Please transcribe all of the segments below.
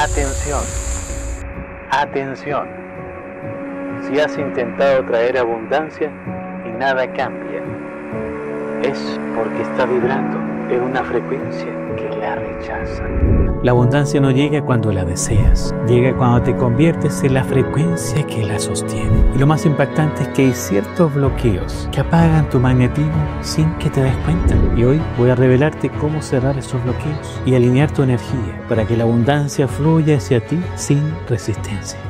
Atención, atención. Si has intentado traer abundancia y nada cambia, es porque está vibrando en una frecuencia que la rechaza. La abundancia no llega cuando la deseas, llega cuando te conviertes en la frecuencia que la sostiene. Y lo más impactante es que hay ciertos bloqueos que apagan tu magnetismo sin que te des cuenta. Y hoy voy a revelarte cómo cerrar esos bloqueos y alinear tu energía para que la abundancia fluya hacia ti sin resistencia.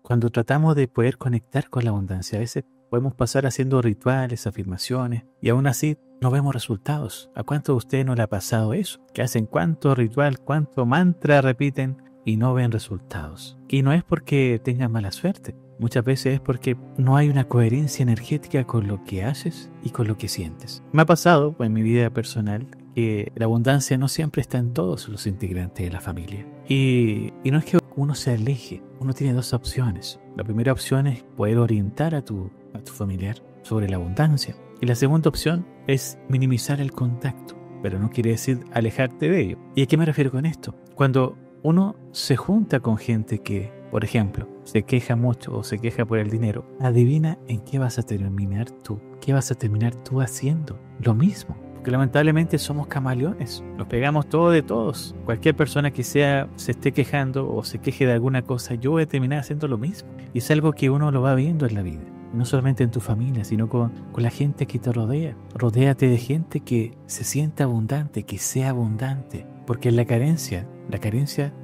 Cuando tratamos de poder conectar con la abundancia, a veces podemos pasar haciendo rituales, afirmaciones, y aún así no vemos resultados. ¿A cuántos de ustedes no le ha pasado eso? Que hacen cuánto ritual, cuánto mantra repiten y no ven resultados. Y no es porque tengan mala suerte. Muchas veces es porque no hay una coherencia energética con lo que haces y con lo que sientes. Me ha pasado en mi vida personal que la abundancia no siempre está en todos los integrantes de la familia. Y no es que uno se aleje, uno tiene dos opciones. La primera opción es poder orientar a tu familiar sobre la abundancia. Y la segunda opción es minimizar el contacto, pero no quiere decir alejarte de ello. ¿Y a qué me refiero con esto? Cuando uno se junta con gente que, por ejemplo, se queja mucho o se queja por el dinero, adivina en qué vas a terminar tú. ¿Qué vas a terminar tú haciendo? Lo mismo. Porque lamentablemente somos camaleones. Nos pegamos todo de todos. Cualquier persona que se esté quejando o se queje de alguna cosa, yo voy a terminar haciendo lo mismo. Y es algo que uno lo va viendo en la vida. No solamente en tu familia, sino con la gente que te rodea. Rodéate de gente que se sienta abundante, que sea abundante. Porque la carencia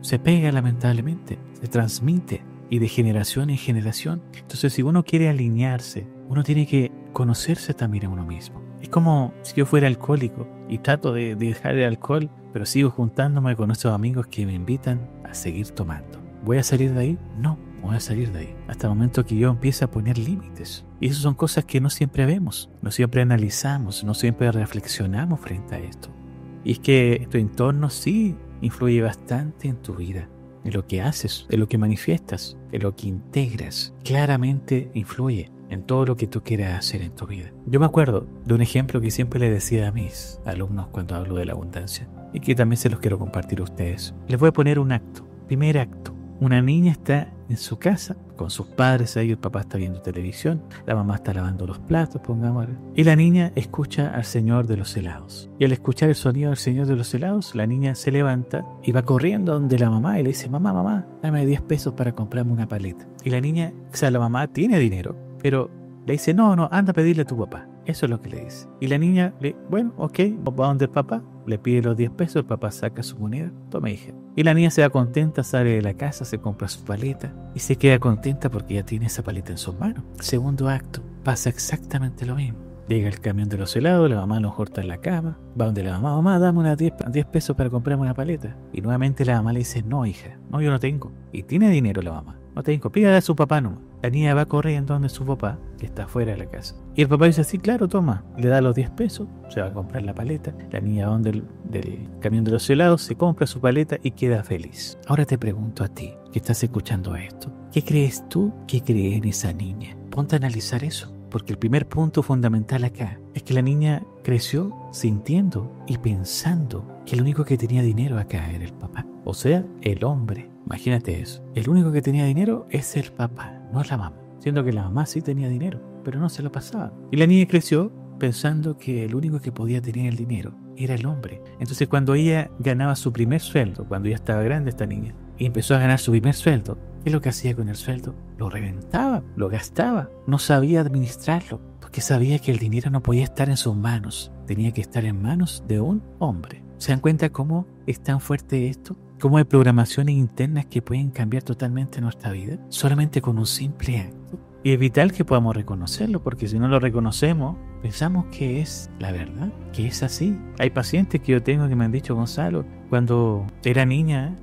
se pega lamentablemente, se transmite y de generación en generación. Entonces, si uno quiere alinearse, uno tiene que conocerse también a uno mismo. Es como si yo fuera alcohólico y trato de dejar el alcohol, pero sigo juntándome con esos amigos que me invitan a seguir tomando. ¿Voy a salir de ahí? No. Voy a salir de ahí hasta el momento que yo empiece a poner límites. Y esas son cosas que no siempre vemos, no siempre analizamos, no siempre reflexionamos frente a esto. Y es que tu entorno sí influye bastante en tu vida, en lo que haces, en lo que manifiestas, en lo que integras. Claramente influye en todo lo que tú quieras hacer en tu vida. Yo me acuerdo de un ejemplo que siempre le decía a mis alumnos cuando hablo de la abundancia y que también se los quiero compartir a ustedes. Les voy a poner un acto, primer acto. Una niña está en su casa con sus padres ahí, el papá está viendo televisión, la mamá está lavando los platos, pongámosle, y la niña escucha al señor de los helados. Y al escuchar el sonido del señor de los helados, la niña se levanta y va corriendo donde la mamá y le dice: mamá, dame 10 pesos para comprarme una paleta. Y la niña, o sea, la mamá tiene dinero, pero le dice: no, anda a pedirle a tu papá. Eso es lo que le dice. Y la niña, bueno, ok, va donde el papá, le pide los 10 pesos, el papá saca su moneda, toma, hija. Y la niña se va contenta, sale de la casa, se compra su paleta y se queda contenta porque ya tiene esa paleta en sus manos. Segundo acto, pasa exactamente lo mismo. Llega el camión de los helados, la mamá a lo mejor está en la cama, va donde la mamá, dame unas 10 pesos para comprarme una paleta. Y nuevamente la mamá le dice: no, hija, no, yo no tengo. Y tiene dinero la mamá, no tengo, pídale a su papá nomás. La niña va corriendo donde su papá, que está fuera de la casa. Y el papá dice: sí, claro, toma. Le da los 10 pesos, se va a comprar la paleta. La niña va donde del camión de los helados, se compra su paleta y queda feliz. Ahora te pregunto a ti, que estás escuchando esto, ¿qué crees tú que cree en esa niña? Ponte a analizar eso, porque el primer punto fundamental acá es que la niña creció sintiendo y pensando que el único que tenía dinero acá era el papá. O sea, el hombre. Imagínate eso. El único que tenía dinero es el papá, no es la mamá. Siendo que la mamá sí tenía dinero, pero no se lo pasaba. Y la niña creció pensando que el único que podía tener el dinero era el hombre. Entonces, cuando ella ganaba su primer sueldo, cuando ya estaba grande esta niña, y empezó a ganar su primer sueldo, ¿qué es lo que hacía con el sueldo? Lo reventaba, lo gastaba, no sabía administrarlo, porque sabía que el dinero no podía estar en sus manos, tenía que estar en manos de un hombre. ¿Se dan cuenta cómo es tan fuerte esto? ¿Cómo hay programaciones internas que pueden cambiar totalmente nuestra vida? Solamente con un simple acto. Y es vital que podamos reconocerlo, porque si no lo reconocemos, pensamos que es la verdad, que es así. Hay pacientes que yo tengo que me han dicho: Gonzalo, cuando era niña,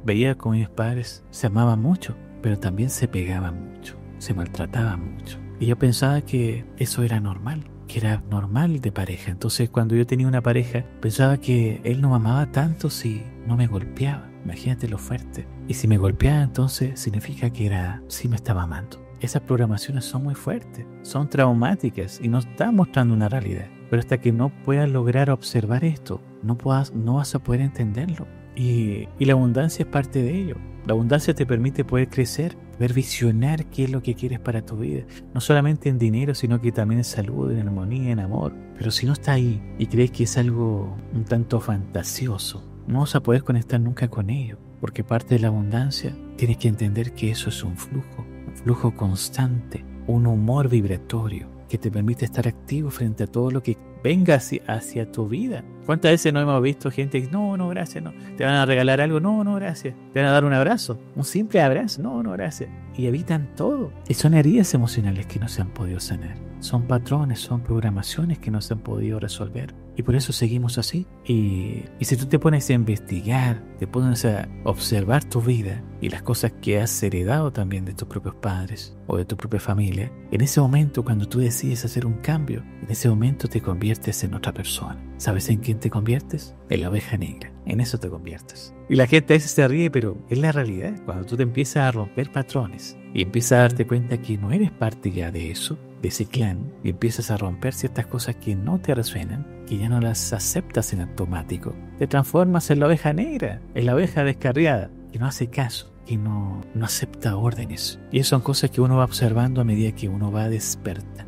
veía como mis padres se amaban mucho, pero también se pegaban mucho, se maltrataban mucho. Y yo pensaba que eso era normal, que era normal de pareja. Entonces, cuando yo tenía una pareja, pensaba que él no me amaba tanto si no me golpeaba. Imagínate lo fuerte. Y si me golpeaba, entonces significa que sí me estaba amando. Esas programaciones son muy fuertes, son traumáticas y nos están mostrando una realidad. Pero hasta que no puedas lograr observar esto, no vas a poder entenderlo. Y la abundancia es parte de ello. La abundancia te permite poder crecer, poder visionar qué es lo que quieres para tu vida. No solamente en dinero, sino que también en salud, en armonía, en amor. Pero si no está ahí y crees que es algo un tanto fantasioso, no vas a poder conectar nunca con ello. Porque parte de la abundancia, tienes que entender que eso es un flujo constante, un humor vibratorio que te permite estar activo frente a todo lo que venga hacia tu vida. ¿Cuántas veces no hemos visto gente que no, gracias, no? ¿Te van a regalar algo? No, gracias. ¿Te van a dar un abrazo? Un simple abrazo? No, gracias. Y evitan todo. Y son heridas emocionales que no se han podido sanar. Son patrones, son programaciones que no se han podido resolver. Y por eso seguimos así. Y si tú te pones a investigar, te pones a observar tu vida y las cosas que has heredado también de tus propios padres o de tu propia familia, en ese momento cuando tú decides hacer un cambio, en ese momento te conviertes en otra persona. ¿Sabes en quién te conviertes? En la oveja negra. En eso te conviertes. Y la gente a veces se ríe, pero es la realidad. Cuando tú te empiezas a romper patrones y empiezas a darte cuenta que no eres parte ya de eso, de ese clan, y empiezas a romper ciertas cosas que no te resuenan, que ya no las aceptas en automático, te transformas en la oveja negra, en la oveja descarriada, que no hace caso, que no acepta órdenes. Y esas son cosas que uno va observando a medida que uno va despertando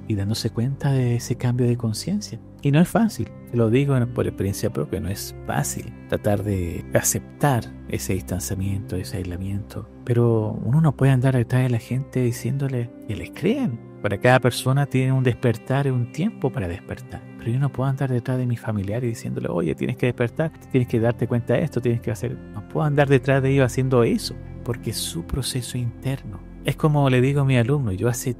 y dándose cuenta de ese cambio de conciencia. Y no es fácil, te lo digo por experiencia propia, no es fácil tratar de aceptar ese distanciamiento, ese aislamiento. Pero uno no puede andar detrás de la gente diciéndole que les crean. Para cada persona tiene un despertar y un tiempo para despertar. Pero yo no puedo andar detrás de mi familiar y diciéndole, oye, tienes que despertar, tienes que darte cuenta de esto, tienes que hacer... No puedo andar detrás de ellos haciendo eso, porque es su proceso interno. Es como le digo a mi alumno, yo hace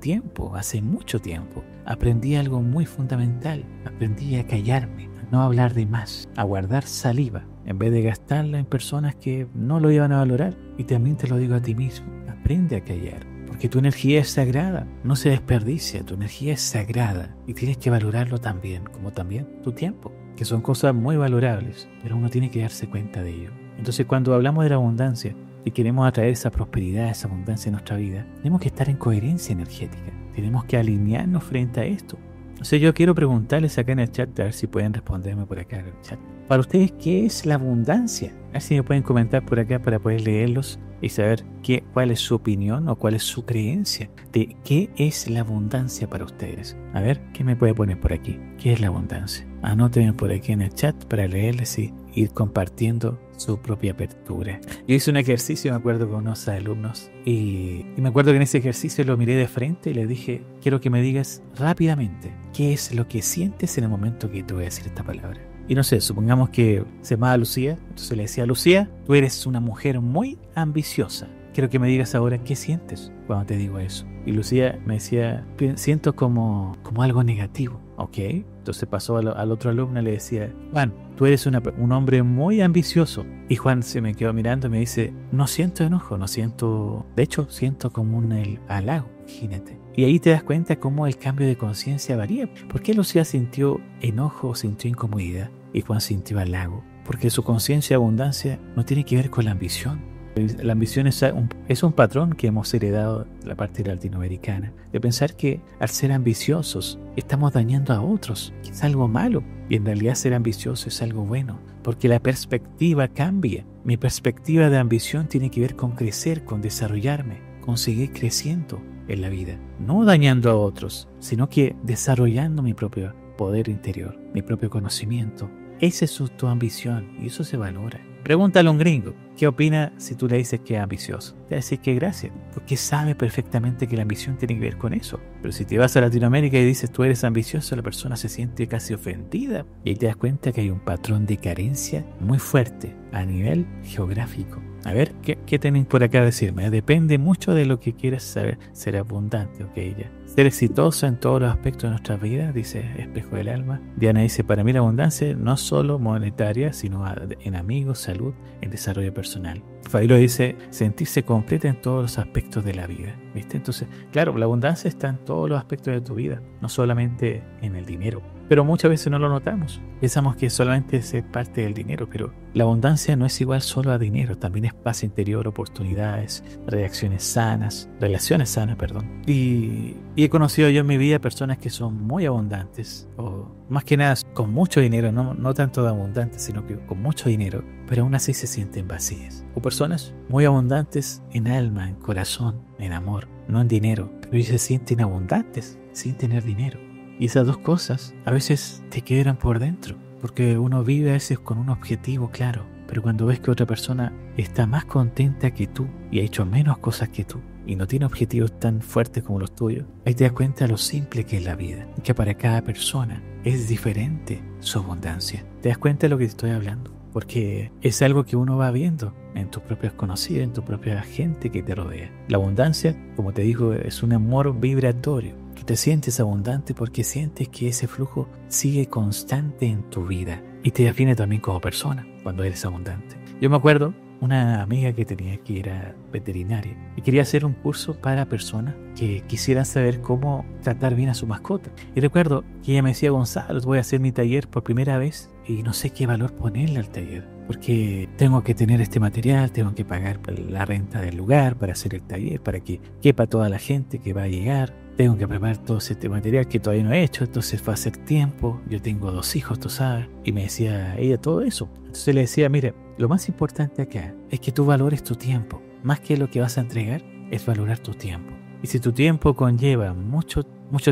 mucho tiempo, aprendí algo muy fundamental. Aprendí a callarme, a no hablar de más, a guardar saliva, en vez de gastarla en personas que no lo iban a valorar. Y también te lo digo a ti mismo, aprende a callar. Porque tu energía es sagrada, no se desperdicia, tu energía es sagrada y tienes que valorarlo también, como también tu tiempo, que son cosas muy valorables, pero uno tiene que darse cuenta de ello. Entonces cuando hablamos de la abundancia y queremos atraer esa prosperidad, esa abundancia en nuestra vida, tenemos que estar en coherencia energética, tenemos que alinearnos frente a esto. Entonces yo quiero preguntarles acá en el chat, a ver si pueden responderme por acá en el chat. Para ustedes, ¿qué es la abundancia? A ver si me pueden comentar por acá para poder leerlos y saber cuál es su opinión o cuál es su creencia de qué es la abundancia para ustedes. A ver, ¿qué me puede poner por aquí? ¿Qué es la abundancia? Anótenme por aquí en el chat para leerles y ir compartiendo su propia apertura. Yo hice un ejercicio, me acuerdo, con unos alumnos y me acuerdo que en ese ejercicio lo miré de frente y les dije, quiero que me digas rápidamente qué es lo que sientes en el momento que te voy a decir esta palabra. Y no sé, supongamos que se llamaba Lucía, entonces le decía, Lucía, tú eres una mujer muy ambiciosa. Quiero que me digas ahora qué sientes cuando te digo eso. Y Lucía me decía, siento como algo negativo. Ok, entonces pasó al otro alumno y le decía, Juan, tú eres un hombre muy ambicioso. Y Juan se me quedó mirando y me dice, no siento enojo, de hecho siento como un halago, imagínate. Y ahí te das cuenta cómo el cambio de conciencia varía. ¿Por qué Lucía sintió enojo o sintió incomodidad y Juan sintió halago? Porque su conciencia de abundancia no tiene que ver con la ambición. La ambición es un patrón que hemos heredado de la parte latinoamericana, de pensar que al ser ambiciosos estamos dañando a otros, que es algo malo, y en realidad ser ambicioso es algo bueno, porque la perspectiva cambia. Mi perspectiva de ambición tiene que ver con crecer, con desarrollarme, con seguir creciendo en la vida, no dañando a otros, sino que desarrollando mi propio poder interior, mi propio conocimiento. Esa es tu ambición y eso se valora. Pregúntale a un gringo, ¿qué opina si tú le dices que es ambicioso? Te va a decir que gracias, porque sabe perfectamente que la ambición tiene que ver con eso. Pero si te vas a Latinoamérica y dices tú eres ambicioso, la persona se siente casi ofendida. Y ahí te das cuenta que hay un patrón de carencia muy fuerte a nivel geográfico. A ver, ¿qué tenéis por acá a decirme? Depende mucho de lo que quieras saber. Ser abundante, ok, ya. Ser exitoso en todos los aspectos de nuestra vida, dice Espejo del Alma. Diana dice, para mí la abundancia no solo monetaria, sino en amigos, salud, en desarrollo personal. Failo dice, sentirse completa en todos los aspectos de la vida. ¿Viste? Entonces, claro, la abundancia está en todos los aspectos de tu vida, no solamente en el dinero. pero muchas veces no lo notamos. Pensamos que solamente es parte del dinero, pero la abundancia no es igual solo a dinero, también es paz interior, oportunidades, relaciones sanas, perdón. Y he conocido yo en mi vida personas que son muy abundantes, o más que nada con mucho dinero, no tanto de abundantes, sino que con mucho dinero, pero aún así se sienten vacías. O personas muy abundantes en alma, en corazón, en amor, no en dinero, pero ellos se sienten abundantes sin tener dinero. Y esas dos cosas a veces te quedan por dentro, porque uno vive a veces con un objetivo claro, pero cuando ves que otra persona está más contenta que tú y ha hecho menos cosas que tú y no tiene objetivos tan fuertes como los tuyos, ahí te das cuenta de lo simple que es la vida, y que para cada persona es diferente su abundancia. Te das cuenta de lo que te estoy hablando, porque es algo que uno va viendo en tus propios conocidos, en tu propia gente que te rodea. La abundancia, como te digo, es un amor vibratorio. Tú te sientes abundante porque sientes que ese flujo sigue constante en tu vida y te define también como persona cuando eres abundante. Yo me acuerdo una amiga que tenía que era veterinaria y quería hacer un curso para personas que quisieran saber cómo tratar bien a su mascota. Y recuerdo que ella me decía: Gonzalo, voy a hacer mi taller por primera vez y no sé qué valor ponerle al taller, porque tengo que tener este material, tengo que pagar la renta del lugar para hacer el taller, para que quepa toda la gente que va a llegar. Tengo que preparar todo este material que todavía no he hecho, entonces va a ser tiempo. Yo tengo 2 hijos, tú sabes. Y me decía ella todo eso. Entonces le decía: mire, lo más importante acá es que tú valores tu tiempo. Más que lo que vas a entregar, es valorar tu tiempo. Y si tu tiempo conlleva mucho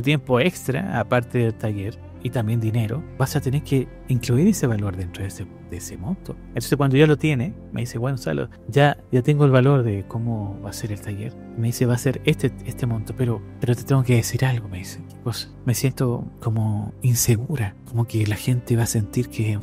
tiempo extra, aparte del taller, y también dinero, vas a tener que incluir ese valor dentro de ese monto. Entonces cuando ya lo tiene, me dice: bueno, Salo, ya tengo el valor de cómo va a ser el taller. Me dice: va a ser este monto, pero te tengo que decir algo, me dice. ¿Qué cosa? Me siento como insegura, como que la gente va a sentir que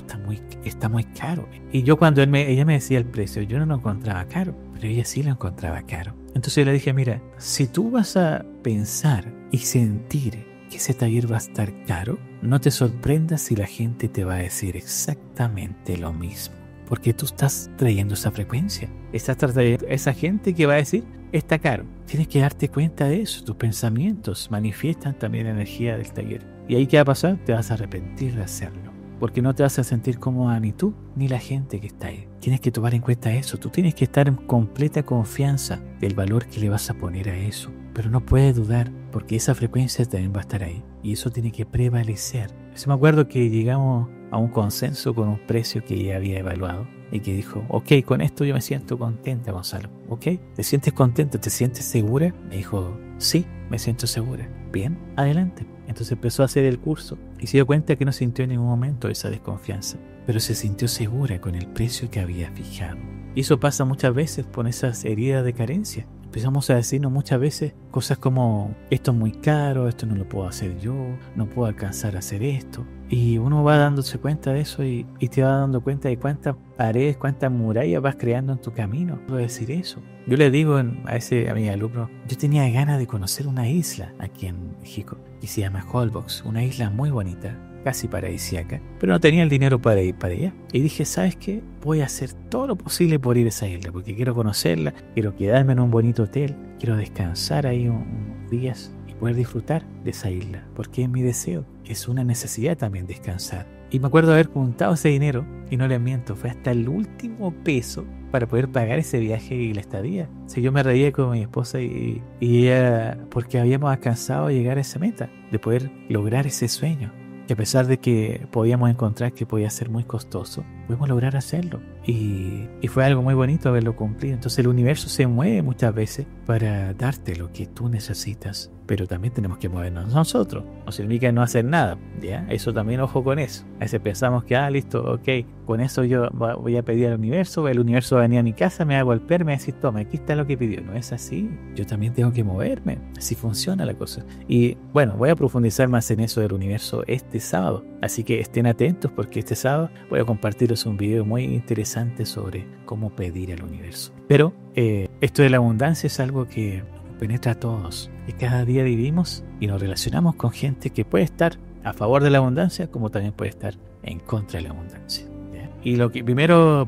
está muy caro. Y yo cuando ella me decía el precio, yo no lo encontraba caro, pero ella sí lo encontraba caro. Entonces yo le dije: mira, si tú vas a pensar y sentir que ese taller va a estar caro, no te sorprendas si la gente te va a decir exactamente lo mismo, porque tú estás trayendo esa frecuencia, estás trayendo esa gente que va a decir: está caro. Tienes que darte cuenta de eso. Tus pensamientos manifiestan también la energía del taller, y ahí ¿qué va a pasar? Te vas a arrepentir de hacerlo, porque no te vas a sentir cómoda ni tú ni la gente que está ahí. Tienes que tomar en cuenta eso. Tú tienes que estar en completa confianza del valor que le vas a poner a eso, pero no puedes dudar, porque esa frecuencia también va a estar ahí y eso tiene que prevalecer. Yo me acuerdo que llegamos a un consenso con un precio que ella había evaluado y que dijo: ok, con esto yo me siento contenta, Gonzalo. Ok, ¿te sientes contenta? ¿Te sientes segura? Me dijo: sí, me siento segura. Bien, adelante. Entonces empezó a hacer el curso y se dio cuenta que no sintió en ningún momento esa desconfianza, pero se sintió segura con el precio que había fijado. Y eso pasa muchas veces con esas heridas de carencia. Empezamos a decirnos muchas veces cosas como: esto es muy caro, esto no lo puedo hacer yo, no puedo alcanzar a hacer esto. Y uno va dándose cuenta de eso y te va dando cuenta de cuántas paredes, cuántas murallas vas creando en tu camino. Puedo decir eso. Yo le digo a mi alumno: yo tenía ganas de conocer una isla aquí en México que se llama Holbox, una isla muy bonita, casi paradisíaca, pero no tenía el dinero para ir para allá. Y dije: ¿sabes qué? Voy a hacer todo lo posible por ir a esa isla, porque quiero conocerla, quiero quedarme en un bonito hotel, quiero descansar ahí unos días y poder disfrutar de esa isla, porque es mi deseo, es una necesidad también descansar. Y me acuerdo haber juntado ese dinero, y no les miento, fue hasta el último peso para poder pagar ese viaje y la estadía. O sea, yo me reía con mi esposa y ella, porque habíamos alcanzado a llegar a esa meta, de poder lograr ese sueño. Que a pesar de que podíamos encontrar que podía ser muy costoso, pudimos lograr hacerlo. Y fue algo muy bonito haberlo cumplido. Entonces el universo se mueve muchas veces para darte lo que tú necesitas, pero también tenemos que movernos nosotros. No significa no hacer nada, ¿ya? Eso también, ojo con eso. A veces pensamos que, listo, ok, con eso yo voy a pedir al universo, el universo va a venir a mi casa, me va a golpear, me va a decir: toma, aquí está lo que pidió. No es así. Yo también tengo que moverme. Así funciona la cosa. Y bueno, voy a profundizar más en eso del universo este sábado. Así que estén atentos, porque este sábado voy a compartirles un video muy interesante sobre cómo pedir al universo. Pero esto de la abundancia es algo que penetra a todos, y cada día vivimos y nos relacionamos con gente que puede estar a favor de la abundancia, como también puede estar en contra de la abundancia, ¿ya? Y lo que primero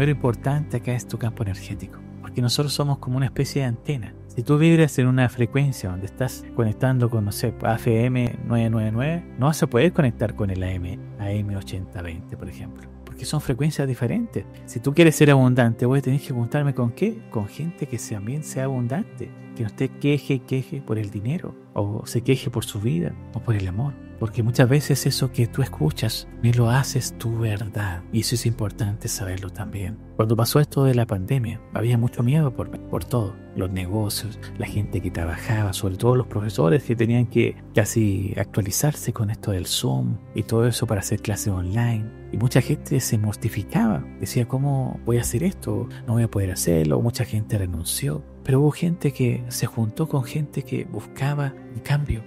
importante acá es tu campo energético, porque nosotros somos como una especie de antena. Si tú vibras en una frecuencia donde estás conectando con, no sé, AFM 999, no vas a poder conectar con el AM 8020, por ejemplo. Porque son frecuencias diferentes. Si tú quieres ser abundante, voy a tener que juntarme ¿con qué? Con gente que también sea abundante. Que no esté queje por el dinero, o se queje por su vida, o por el amor. Porque muchas veces eso que tú escuchas, ni lo haces tu verdad. Y eso es importante saberlo también. Cuando pasó esto de la pandemia, había mucho miedo por todo. Los negocios, la gente que trabajaba, sobre todo los profesores que tenían que casi actualizarse con esto del Zoom y todo eso para hacer clases online. Y mucha gente se mortificaba. Decía, ¿cómo voy a hacer esto? No voy a poder hacerlo. Mucha gente renunció. Pero hubo gente que se juntó con gente que buscaba un cambio,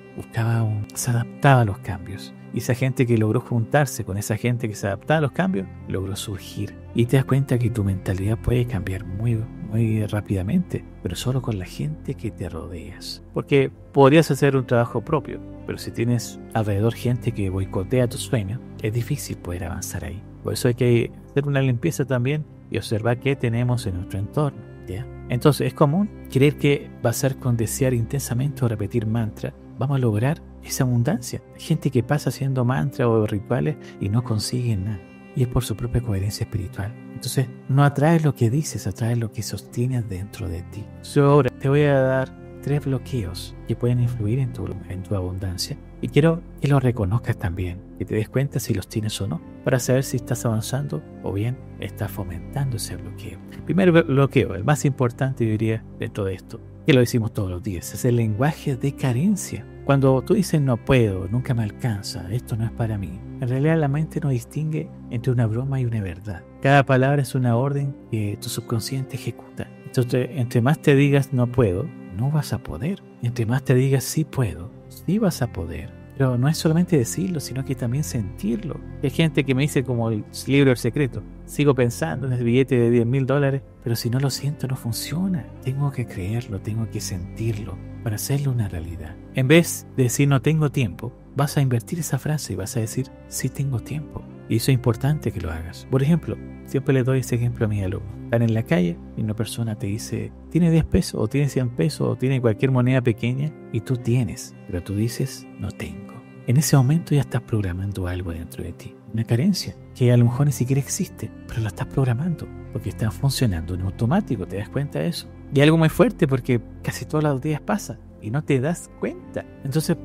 se adaptaba a los cambios. Y esa gente que logró juntarse con esa gente que se adaptaba a los cambios, logró surgir. Y te das cuenta que tu mentalidad puede cambiar muy rápidamente, pero solo con la gente que te rodeas. Porque podrías hacer un trabajo propio, pero si tienes alrededor gente que boicotea tus sueños, es difícil poder avanzar ahí. Por eso hay que hacer una limpieza también y observar qué tenemos en nuestro entorno, ¿ya? Entonces es común creer que basar con desear intensamente o repetir mantra vamos a lograr esa abundancia. Hay gente que pasa haciendo mantras o rituales y no consiguen nada. Y es por su propia coherencia espiritual. Entonces no atraes lo que dices, atraes lo que sostienes dentro de ti. Yo ahora te voy a dar 3 bloqueos que pueden influir en tu abundancia. Y quiero que los reconozcas también, que te des cuenta si los tienes o no, para saber si estás avanzando o bien estás fomentando ese bloqueo. El primer bloqueo, el más importante, yo diría, de todo esto, que lo decimos todos los días, es el lenguaje de carencia. Cuando tú dices no puedo, nunca me alcanza, esto no es para mí, en realidad la mente no distingue entre una broma y una verdad. Cada palabra es una orden que tu subconsciente ejecuta. Entonces, entre más te digas no puedo, no vas a poder. Entre más te digas sí puedo, sí vas a poder. Pero no es solamente decirlo, sino que también sentirlo. Hay gente que me dice como el libro El Secreto, sigo pensando en el billete de $10,000, pero si no lo siento no funciona. Tengo que creerlo, tengo que sentirlo para hacerlo una realidad. En vez de decir no tengo tiempo, vas a invertir esa frase y vas a decir sí tengo tiempo. Y eso es importante que lo hagas. Por ejemplo, siempre le doy ese ejemplo a mis alumnos. Están en la calle y una persona te dice, tiene 10 pesos o tiene 100 pesos o tiene cualquier moneda pequeña y tú tienes, pero tú dices, no tengo. En ese momento ya estás programando algo dentro de ti. Una carencia que a lo mejor ni siquiera existe, pero la estás programando porque está funcionando en automático. ¿Te das cuenta de eso? Y algo muy fuerte porque casi todos los días pasa y no te das cuenta. Entonces,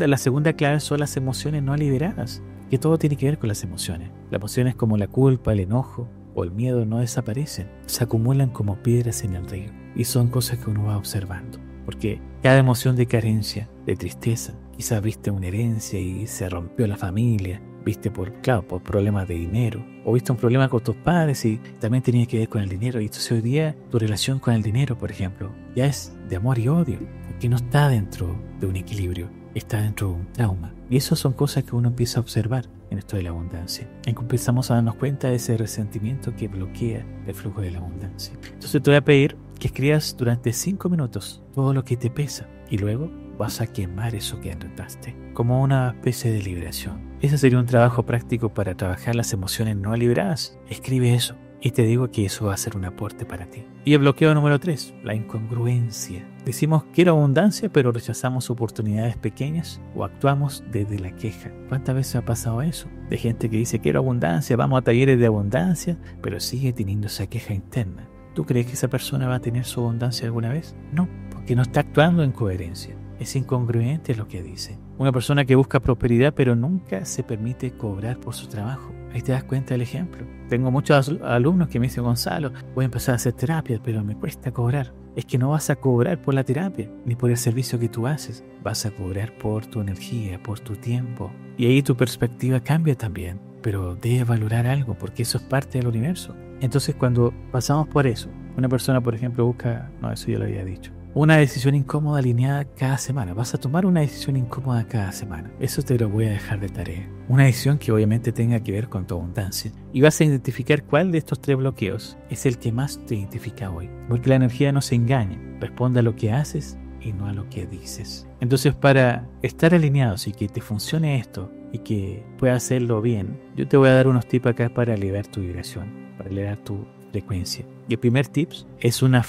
la segunda clave son las emociones no liberadas. Que todo tiene que ver con las emociones. Las emociones como la culpa, el enojo o el miedo no desaparecen, se acumulan como piedras en el río y son cosas que uno va observando. Porque cada emoción de carencia, de tristeza, quizás viste una herencia y se rompió la familia, viste por problemas de dinero, o viste un problema con tus padres y también tenía que ver con el dinero. Y entonces hoy día tu relación con el dinero, por ejemplo, ya es de amor y odio, porque no está dentro de un equilibrio, está dentro de un trauma. Y eso son cosas que uno empieza a observar en esto de la abundancia. Empezamos a darnos cuenta de ese resentimiento que bloquea el flujo de la abundancia. Entonces te voy a pedir que escribas durante 5 minutos todo lo que te pesa y luego vas a quemar eso que anotaste como una especie de liberación. Ese sería un trabajo práctico para trabajar las emociones no liberadas. Escribe eso y te digo que eso va a ser un aporte para ti. Y el bloqueo número 3, la incongruencia. Decimos quiero abundancia, pero rechazamos oportunidades pequeñas o actuamos desde la queja. ¿Cuántas veces ha pasado eso? De gente que dice quiero abundancia, vamos a talleres de abundancia, pero sigue teniendo esa queja interna. ¿Tú crees que esa persona va a tener su abundancia alguna vez? No, porque no está actuando en coherencia. Es incongruente lo que dice. Una persona que busca prosperidad pero nunca se permite cobrar por su trabajo. Ahí te das cuenta del ejemplo. Tengo muchos alumnos que me dicen, Gonzalo, voy a empezar a hacer terapia, pero me cuesta cobrar. Es que no vas a cobrar por la terapia, ni por el servicio que tú haces. Vas a cobrar por tu energía, por tu tiempo. Y ahí tu perspectiva cambia también. Pero debes valorar algo, porque eso es parte del universo. Entonces, cuando pasamos por eso, una persona, por ejemplo, busca... No, eso ya lo había dicho. Una decisión incómoda alineada cada semana. Vas a tomar una decisión incómoda cada semana. Eso te lo voy a dejar de tarea. Una decisión que obviamente tenga que ver con tu abundancia. Y vas a identificar cuál de estos 3 bloqueos es el que más te identifica hoy. Porque la energía no se engaña. Responde a lo que haces y no a lo que dices. Entonces, para estar alineados y que te funcione esto y que puedas hacerlo bien, yo te voy a dar unos tips acá para elevar tu vibración. para elevar tu frecuencia. Y el primer tip es una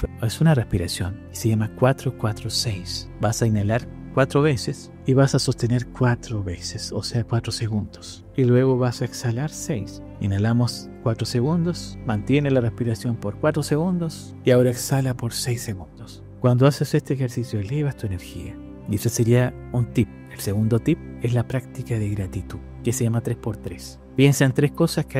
respiración. Se llama 4-4-6. Vas a inhalar 4 veces y vas a sostener 4 veces, o sea 4 segundos. Y luego vas a exhalar 6. Inhalamos 4 segundos, mantiene la respiración por 4 segundos y ahora exhala por 6 segundos. Cuando haces este ejercicio elevas tu energía. Y ese sería un tip. El segundo tip es la práctica de gratitud, que se llama 3x3. Piensa en 3 cosas que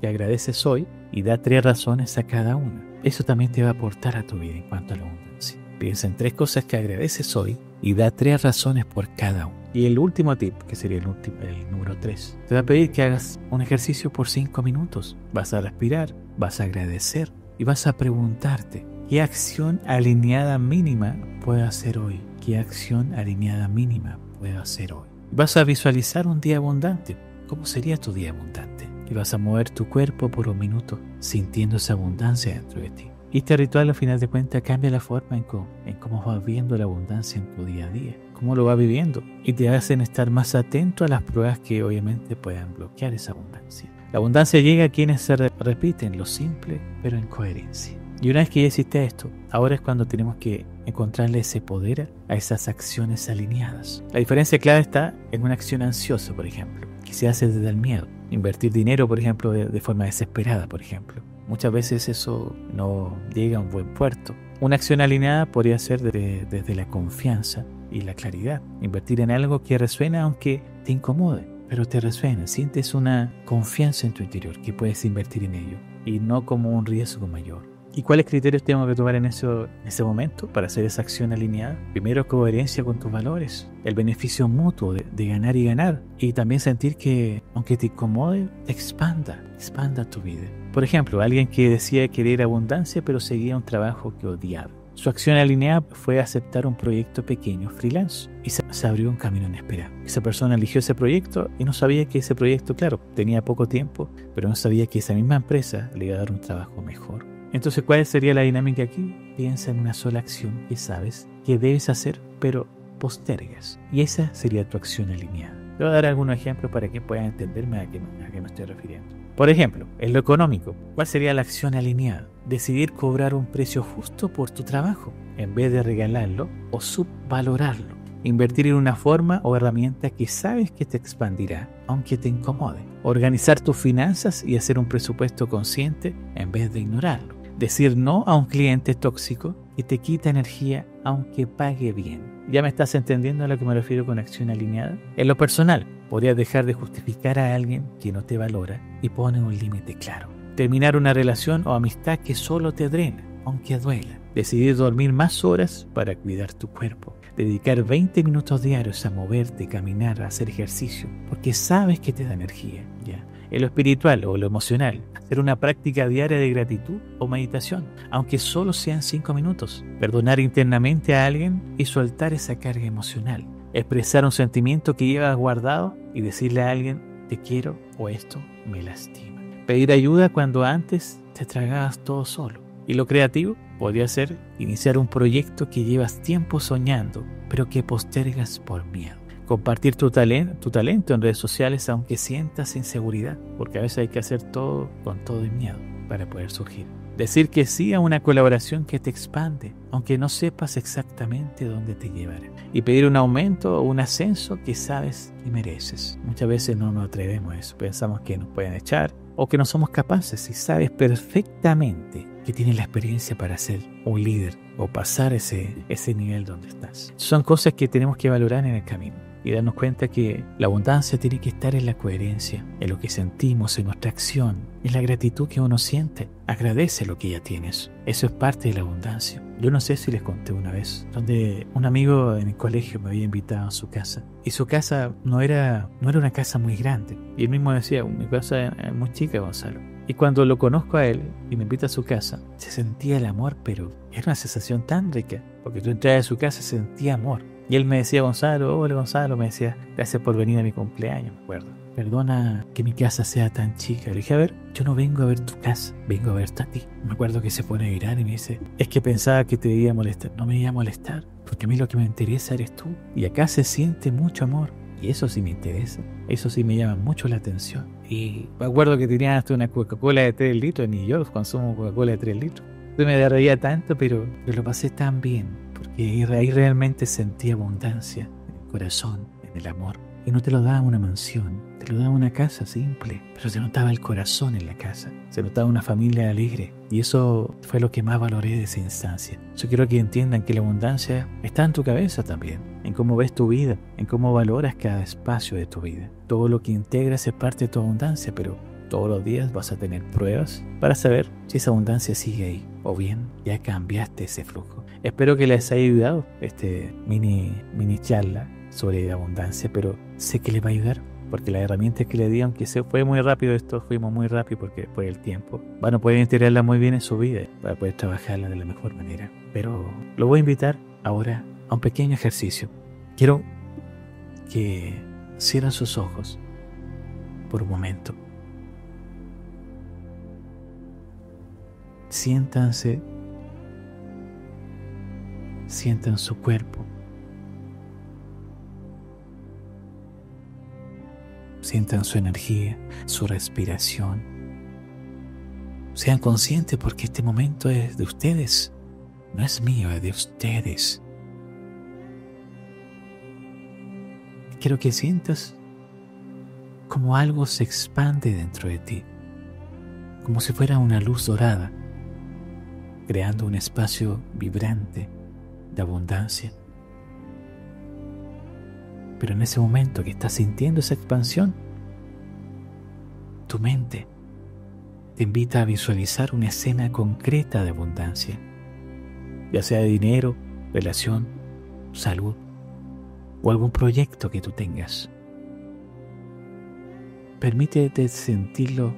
agradeces hoy y da 3 razones a cada una. Eso también te va a aportar a tu vida en cuanto a la abundancia. Piensa en 3 cosas que agradeces hoy y da 3 razones por cada una. Y el último tip, que sería el número 3, te va a pedir que hagas un ejercicio por 5 minutos. Vas a respirar, vas a agradecer y vas a preguntarte ¿qué acción alineada mínima puedo hacer hoy? ¿Qué acción alineada mínima puedo hacer hoy? Vas a visualizar un día abundante. ¿Cómo sería tu día abundante? Y vas a mover tu cuerpo por un minuto sintiendo esa abundancia dentro de ti. Y este ritual, al final de cuentas, cambia la forma en cómo vas viendo la abundancia en tu día a día, cómo lo vas viviendo, y te hacen estar más atento a las pruebas que obviamente puedan bloquear esa abundancia. La abundancia llega a quienes se repiten lo simple, pero en coherencia. Y una vez que ya hiciste esto, ahora es cuando tenemos que encontrarle ese poder a esas acciones alineadas. La diferencia clave está en una acción ansiosa, por ejemplo, que se hace desde el miedo. Invertir dinero, por ejemplo, de forma desesperada, por ejemplo. Muchas veces eso no llega a un buen puerto. Una acción alineada podría ser desde la confianza y la claridad. Invertir en algo que resuena aunque te incomode, pero te resuena. Sientes una confianza en tu interior que puedes invertir en ello y no como un riesgo mayor. ¿Y cuáles criterios tenemos que tomar en ese momento para hacer esa acción alineada? Primero, coherencia con tus valores, el beneficio mutuo de ganar y ganar, y también sentir que, aunque te incomode, te expanda tu vida. Por ejemplo, alguien que decía querer abundancia pero seguía un trabajo que odiaba. Su acción alineada fue aceptar un proyecto pequeño, freelance, y se abrió un camino inesperado. Esa persona eligió ese proyecto y no sabía que ese proyecto, claro, tenía poco tiempo, pero no sabía que esa misma empresa le iba a dar un trabajo mejor. Entonces, ¿cuál sería la dinámica aquí? Piensa en una sola acción que sabes que debes hacer, pero postergas. Y esa sería tu acción alineada. Te voy a dar algunos ejemplos para que puedas entenderme a qué me estoy refiriendo. Por ejemplo, en lo económico, ¿cuál sería la acción alineada? Decidir cobrar un precio justo por tu trabajo, en vez de regalarlo o subvalorarlo. Invertir en una forma o herramienta que sabes que te expandirá, aunque te incomode. Organizar tus finanzas y hacer un presupuesto consciente en vez de ignorarlo. Decir no a un cliente tóxico que te quita energía aunque pague bien. ¿Ya me estás entendiendo a lo que me refiero con acción alineada? En lo personal, podrías dejar de justificar a alguien que no te valora y pone un límite claro. Terminar una relación o amistad que solo te drena, aunque duela. Decidir dormir más horas para cuidar tu cuerpo. Dedicar 20 minutos diarios a moverte, caminar, a hacer ejercicio, porque sabes que te da energía. ¿Ya? En lo espiritual o lo emocional, hacer una práctica diaria de gratitud o meditación, aunque solo sean 5 minutos. Perdonar internamente a alguien y soltar esa carga emocional. Expresar un sentimiento que llevas guardado y decirle a alguien, te quiero o esto me lastima. Pedir ayuda cuando antes te tragabas todo solo. Y lo creativo podría ser iniciar un proyecto que llevas tiempo soñando, pero que postergas por miedo. Compartir tu talento en redes sociales aunque sientas inseguridad, porque a veces hay que hacer todo con todo el miedo para poder surgir. Decir que sí a una colaboración que te expande, aunque no sepas exactamente dónde te llevará. Y pedir un aumento o un ascenso que sabes que mereces. Muchas veces no nos atrevemos a eso, pensamos que nos pueden echar o que no somos capaces y sabes perfectamente que tienes la experiencia para ser un líder o pasar ese nivel donde estás. Son cosas que tenemos que valorar en el camino y darnos cuenta que la abundancia tiene que estar en la coherencia, en lo que sentimos, en nuestra acción, en la gratitud que uno siente. Agradece lo que ya tienes. Eso es parte de la abundancia. Yo no sé si les conté una vez, donde un amigo en el colegio me había invitado a su casa. Y su casa no era una casa muy grande. Y él mismo decía, mi casa es muy chica, Gonzalo. Y cuando lo conozco a él y me invita a su casa, se sentía el amor, pero era una sensación tan rica, porque tú entrabas a su casa y sentía amor. Y él me decía, Gonzalo, hola Gonzalo, me decía, gracias por venir a mi cumpleaños, me acuerdo. Perdona que mi casa sea tan chica. Le dije, a ver, yo no vengo a ver tu casa, vengo a verte a ti. Me acuerdo que se pone a mirar y me dice, es que pensaba que te iba a molestar. No me iba a molestar, porque a mí lo que me interesa eres tú. Y acá se siente mucho amor. Y eso sí me interesa, eso sí me llama mucho la atención. Y me acuerdo que tenía hasta una Coca-Cola de 3 litros, ni yo consumo Coca-Cola de 3 litros. Yo me derreía tanto, pero lo pasé tan bien, porque ahí realmente sentí abundancia en el corazón, en el amor. Y no te lo daba una mansión, te lo daba una casa simple, pero se notaba el corazón en la casa, se notaba una familia alegre. Y eso fue lo que más valoré de esa instancia. Yo quiero que entiendan que la abundancia está en tu cabeza también, en cómo ves tu vida, en cómo valoras cada espacio de tu vida. Todo lo que integras es parte de tu abundancia, pero todos los días vas a tener pruebas para saber si esa abundancia sigue ahí o bien ya cambiaste ese flujo. Espero que les haya ayudado mini charla sobre abundancia, pero sé que les va a ayudar porque las herramientas que le di, aunque se fue muy rápido, fuimos muy rápido porque por el tiempo, van a poder integrarla muy bien en su vida para poder trabajarla de la mejor manera. Pero lo voy a invitar ahora a un pequeño ejercicio. Quiero que cierren sus ojos por un momento. Siéntanse, sientan su cuerpo, sientan su energía, su respiración. Sean conscientes porque este momento es de ustedes, no es mío, es de ustedes. Quiero que sientas como algo se expande dentro de ti, como si fuera una luz dorada, creando un espacio vibrante de abundancia. Pero en ese momento que estás sintiendo esa expansión, tu mente te invita a visualizar una escena concreta de abundancia, ya sea de dinero, relación, salud o algún proyecto que tú tengas. Permítete sentirlo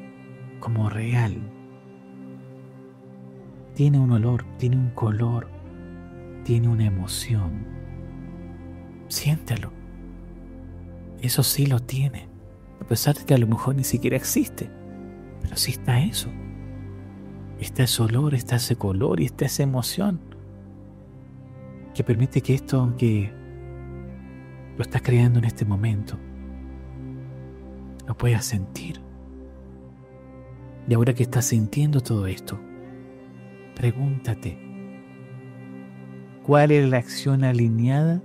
como real. Tiene un olor, tiene un color, tiene una emoción. Siéntelo. Eso sí lo tiene, a pesar de que a lo mejor ni siquiera existe, pero sí está eso. Está ese olor, está ese color y está esa emoción que permite que esto, aunque lo estás creando en este momento, lo puedas sentir. Y ahora que estás sintiendo todo esto, pregúntate, ¿cuál es la acción alineada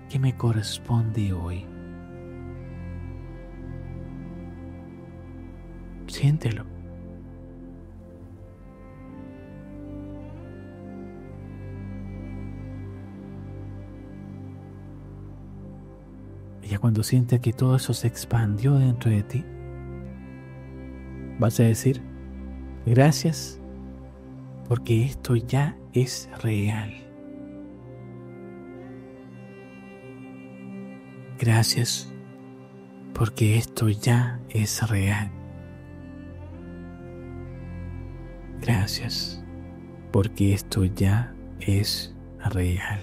que me corresponde hoy? Siéntelo. Y ya cuando sientas que todo eso se expandió dentro de ti, vas a decir, gracias porque esto ya es real. Gracias porque esto ya es real. Gracias porque esto ya es real.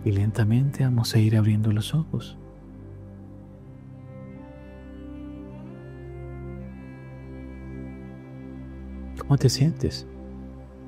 Y lentamente vamos a ir abriendo los ojos. ¿Cómo te sientes?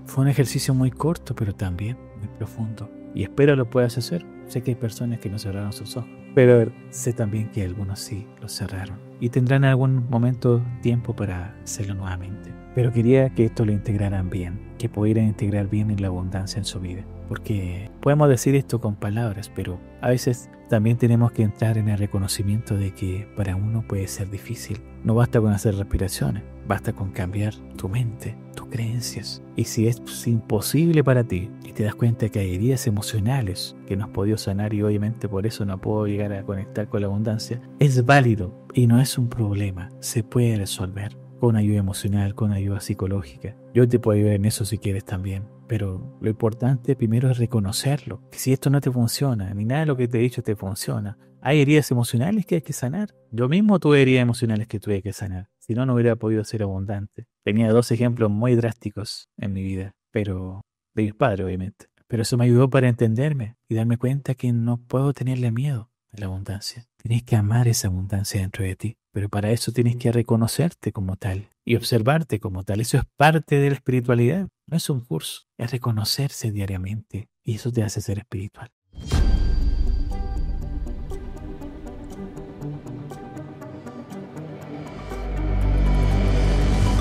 Fue un ejercicio muy corto, pero también muy profundo. Y espero lo puedas hacer. Sé que hay personas que no cerraron sus ojos, pero sé también que algunos sí los cerraron. Y tendrán en algún momento tiempo para hacerlo nuevamente. Pero quería que esto lo integraran bien, que pudieran integrar bien en la abundancia en su vida. Porque podemos decir esto con palabras, pero a veces también tenemos que entrar en el reconocimiento de que para uno puede ser difícil. No basta con hacer respiraciones, basta con cambiar tu mente, tus creencias. Y si es imposible para ti y te das cuenta que hay heridas emocionales que no has podido sanar y obviamente por eso no puedo llegar a conectar con la abundancia, es válido y no es un problema, se puede resolver con ayuda emocional, con ayuda psicológica. Yo te puedo ayudar en eso si quieres también. Pero lo importante primero es reconocerlo. Que si esto no te funciona, ni nada de lo que te he dicho te funciona, hay heridas emocionales que hay que sanar. Yo mismo tuve heridas emocionales que tuve que sanar. Si no, no hubiera podido ser abundante. Tenía 2 ejemplos muy drásticos en mi vida, pero de mis padres obviamente. Pero eso me ayudó para entenderme y darme cuenta que no puedo tenerle miedo a la abundancia. Tienes que amar esa abundancia dentro de ti. Pero para eso tienes que reconocerte como tal y observarte como tal. Eso es parte de la espiritualidad. No es un curso, es reconocerse diariamente y eso te hace ser espiritual.